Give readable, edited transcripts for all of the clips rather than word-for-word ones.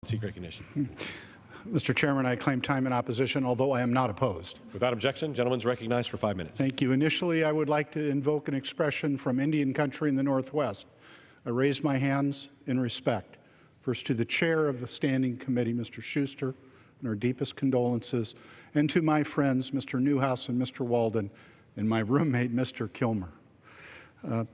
Seek recognition. Mr. Chairman, I claim time in opposition, although I am not opposed. Without objection, gentleman's recognized for 5 minutes. Thank you. Initially, I would like to invoke an expression from Indian country in the Northwest. I raise my hands in respect. First to the chair of the Standing Committee, Mr. Schuster, and our deepest condolences, and to my friends, Mr. Newhouse and Mr. Walden, and my roommate, Mr. Kilmer.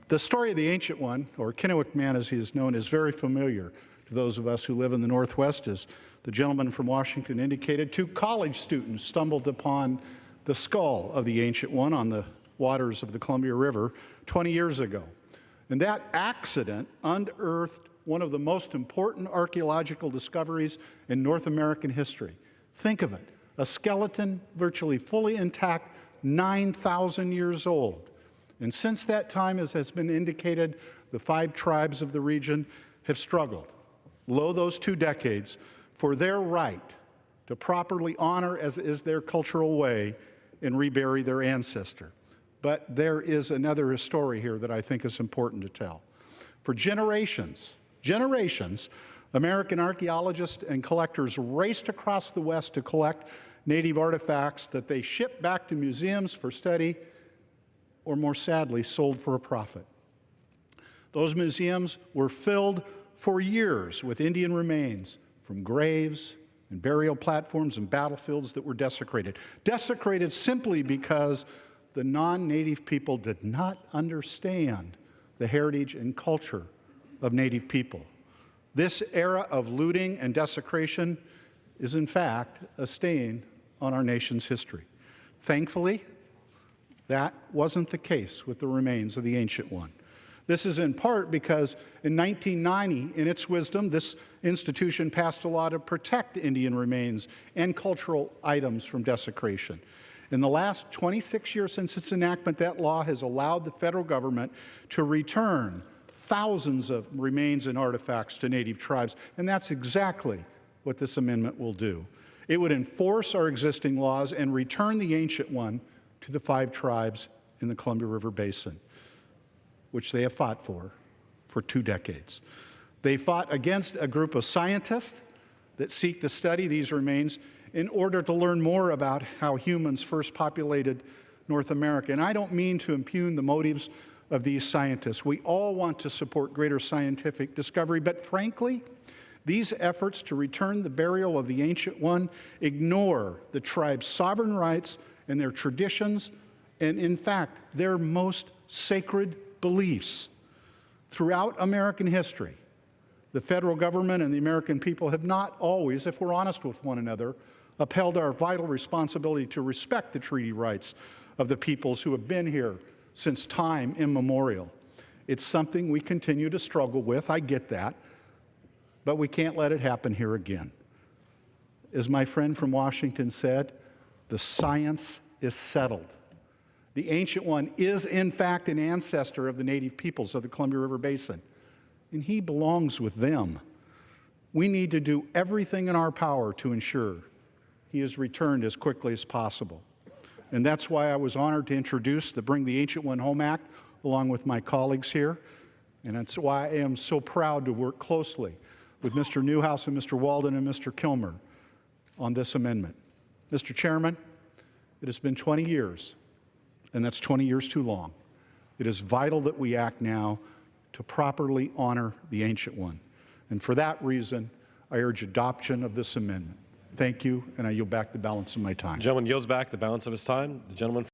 The story of the Ancient One, or Kennewick Man as he is known, is very familiar to those of us who live in the Northwest. As the gentleman from Washington indicated, 2 college students stumbled upon the skull of the Ancient One on the waters of the Columbia River 20 years ago. And that accident unearthed one of the most important archaeological discoveries in North American history. Think of it, a skeleton virtually fully intact, 9,000 years old. And since that time, as has been indicated, the 5 tribes of the region have struggled, lo those 2 decades, for their right to properly honor, as is their cultural way, and rebury their ancestor. But there is another story here that I think is important to tell. For generations, American archaeologists and collectors raced across the West to collect Native artifacts that they shipped back to museums for study, or more sadly, sold for a profit. Those museums were filled for years with Indian remains from graves and burial platforms and battlefields that were desecrated. Desecrated simply because the non-Native people did not understand the heritage and culture of Native people. This era of looting and desecration is, in fact, a stain on our nation's history. Thankfully, that wasn't the case with the remains of the Ancient One. This is in part because in 1990, in its wisdom, this institution passed a law to protect Indian remains and cultural items from desecration. In the last 26 years since its enactment, that law has allowed the federal government to return thousands of remains and artifacts to Native tribes, and that's exactly what this amendment will do. It would enforce our existing laws and return the Ancient One to the 5 tribes in the Columbia River Basin, which they have fought for 2 decades. They fought against a group of scientists that seek to study these remains in order to learn more about how humans first populated North America. And I don't mean to impugn the motives of these scientists. We all want to support greater scientific discovery, but frankly, these efforts to return the burial of the Ancient One ignore the tribe's sovereign rights and their traditions, and in fact, their most sacred beliefs. Throughout American history, the federal government and the American people have not always, if we're honest with one another, upheld our vital responsibility to respect the treaty rights of the peoples who have been here since time immemorial. It's something we continue to struggle with, I get that, but we can't let it happen here again. As my friend from Washington said, the science is settled. The Ancient One is, in fact, an ancestor of the Native peoples of the Columbia River Basin, and he belongs with them. We need to do everything in our power to ensure he is returned as quickly as possible. And that's why I was honored to introduce the Bring the Ancient One Home Act along with my colleagues here, and that's why I am so proud to work closely with Mr. Newhouse and Mr. Walden and Mr. Kilmer on this amendment. Mr. Chairman, it has been 20 years, and that's 20 years too long. It is vital that we act now to properly honor the Ancient One. And for that reason, I urge adoption of this amendment. Thank you, and I yield back the balance of my time. The gentleman yields back the balance of his time. The gentleman